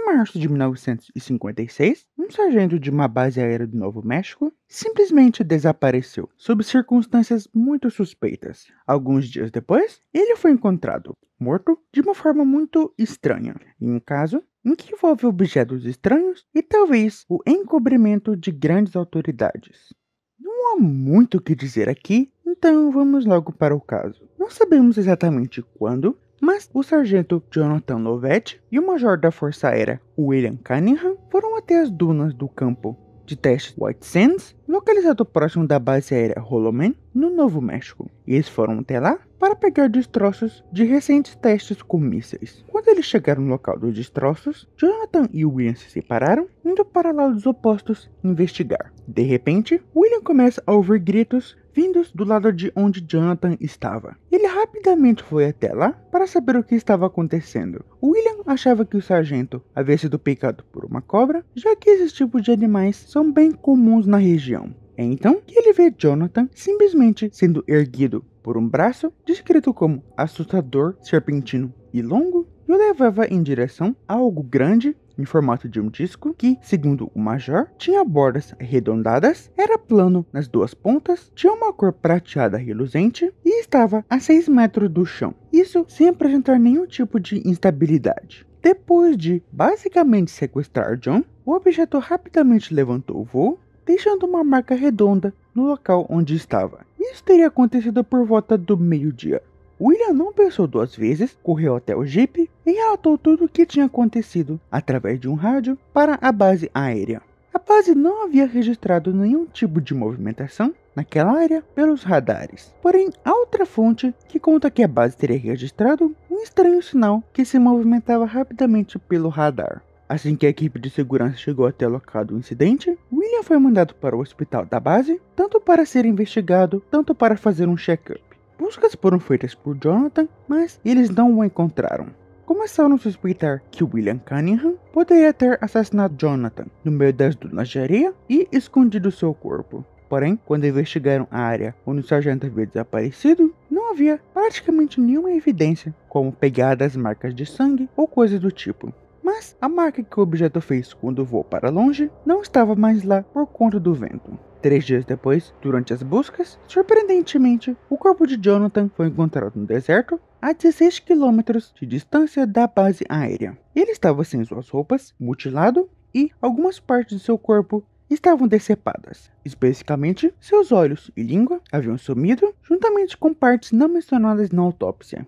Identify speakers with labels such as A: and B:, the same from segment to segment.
A: março de 1956, um sargento de uma base aérea do Novo México simplesmente desapareceu, sob circunstâncias muito suspeitas. Alguns dias depois, ele foi encontrado, morto de uma forma muito estranha, em um caso em que envolve objetos estranhos e talvez o encobrimento de grandes autoridades. Não há muito o que dizer aqui, então vamos logo para o caso. Não sabemos exatamente quando, mas o sargento Jonathan Lovett e o major da Força Aérea William Cunningham foram até as dunas do campo de testes White Sands, localizado próximo da base aérea Holloman, no Novo México. E eles foram até lá para pegar destroços de recentes testes com mísseis. Quando eles chegaram no local dos destroços, Jonathan e William se separaram, indo para lados opostos investigar. De repente, William começa a ouvir gritos vindos do lado de onde Jonathan estava. Ele rapidamente foi até lá para saber o que estava acontecendo. William achava que o sargento havia sido picado por uma cobra, já que esses tipos de animais são bem comuns na região. É então que ele vê Jonathan simplesmente sendo erguido por um braço, descrito como assustador, serpentino e longo, e o levava em direção a algo grande em formato de um disco que, segundo o major, tinha bordas arredondadas, era plano nas duas pontas, tinha uma cor prateada reluzente e estava a 6 metros do chão. Isso sem apresentar nenhum tipo de instabilidade. Depois de basicamente sequestrar John, o objeto rapidamente levantou o voo, deixando uma marca redonda no local onde estava. Isso teria acontecido por volta do meio-dia. William não pensou duas vezes, correu até o Jeep e relatou tudo o que tinha acontecido através de um rádio para a base aérea. A base não havia registrado nenhum tipo de movimentação naquela área pelos radares. Porém, há outra fonte que conta que a base teria registrado um estranho sinal que se movimentava rapidamente pelo radar. Assim que a equipe de segurança chegou até o local do incidente, William foi mandado para o hospital da base, tanto para ser investigado, tanto para fazer um check-up. Buscas foram feitas por Jonathan, mas eles não o encontraram. Começaram a suspeitar que William Cunningham poderia ter assassinado Jonathan no meio das dunas de areia e escondido seu corpo. Porém, quando investigaram a área onde o sargento havia desaparecido, não havia praticamente nenhuma evidência, como pegadas, marcas de sangue ou coisa do tipo. Mas a marca que o objeto fez quando voou para longe não estava mais lá por conta do vento. 3 dias depois, durante as buscas, surpreendentemente, o corpo de Jonathan foi encontrado no deserto a 16 quilômetros de distância da base aérea. Ele estava sem suas roupas, mutilado e algumas partes de seu corpo estavam decepadas. Especificamente, seus olhos e língua haviam sumido, juntamente com partes não mencionadas na autópsia.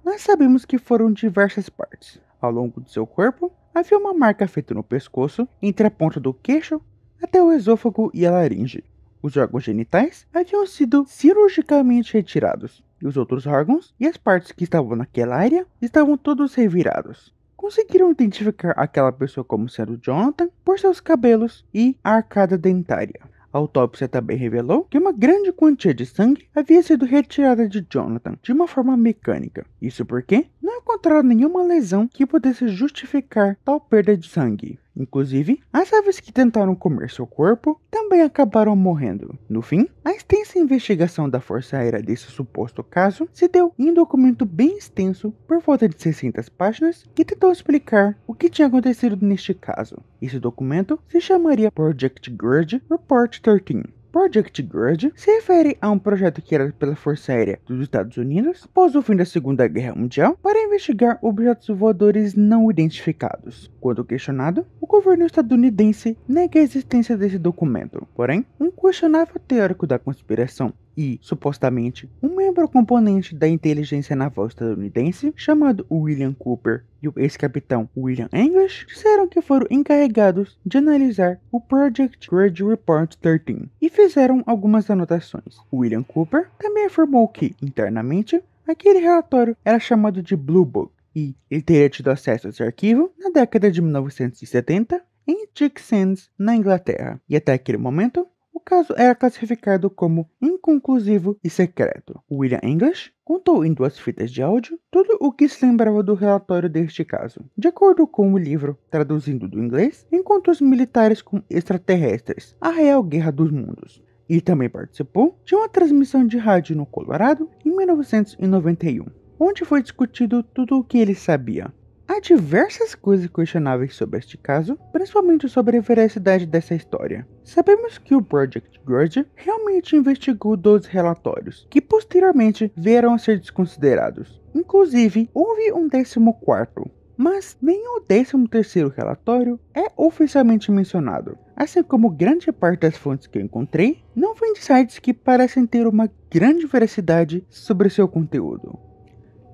A: Nós sabemos que foram diversas partes. Ao longo de seu corpo, havia uma marca feita no pescoço, entre a ponta do queixo até o esôfago e a laringe. Os órgãos genitais haviam sido cirurgicamente retirados, e os outros órgãos e as partes que estavam naquela área estavam todos revirados. Conseguiram identificar aquela pessoa como sendo Jonathan por seus cabelos e a arcada dentária. A autópsia também revelou que uma grande quantia de sangue havia sido retirada de Jonathan de uma forma mecânica. Isso porque não encontraram nenhuma lesão que pudesse justificar tal perda de sangue. Inclusive, as aves que tentaram comer seu corpo também acabaram morrendo. No fim, a extensa investigação da Força Aérea desse suposto caso se deu em um documento bem extenso, por volta de 600 páginas, que tentou explicar o que tinha acontecido neste caso. Esse documento se chamaria Project Grudge Report 13. Project Grudge se refere a um projeto criado pela Força Aérea dos Estados Unidos após o fim da Segunda Guerra Mundial para investigar objetos voadores não identificados. Quando questionado, o governo estadunidense nega a existência desse documento. Porém, um questionável teórico da conspiração e, supostamente, um membro componente da inteligência naval estadunidense, chamado William Cooper, e o ex-capitão William English, disseram que foram encarregados de analisar o Project Grudge Report 13 e fizeram algumas anotações. William Cooper também afirmou que, internamente, aquele relatório era chamado de Blue Book e ele teria tido acesso a esse arquivo na década de 1970 em Chick Sands, na Inglaterra, e até aquele momento o caso era classificado como inconclusivo e secreto. William English contou em 2 fitas de áudio tudo o que se lembrava do relatório deste caso. De acordo com o livro, traduzindo do inglês, Encontros Militares com Extraterrestres, a Real Guerra dos Mundos. E também participou de uma transmissão de rádio no Colorado em 1991, onde foi discutido tudo o que ele sabia. A Há diversas coisas questionáveis sobre este caso, principalmente sobre a veracidade dessa história. Sabemos que o Project Grudge realmente investigou 12 relatórios, que posteriormente vieram a ser desconsiderados. Inclusive, houve um 14º, mas nem o 13º relatório é oficialmente mencionado. Assim como grande parte das fontes que eu encontrei, não vêm de sites que parecem ter uma grande veracidade sobre seu conteúdo.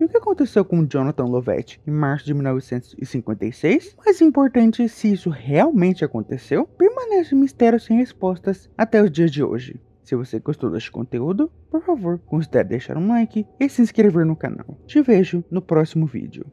A: E o que aconteceu com Jonathan Lovett em março de 1956? Mais importante, se isso realmente aconteceu, permanece um mistério sem respostas até os dias de hoje. Se você gostou deste conteúdo, por favor, considere deixar um like e se inscrever no canal. Te vejo no próximo vídeo.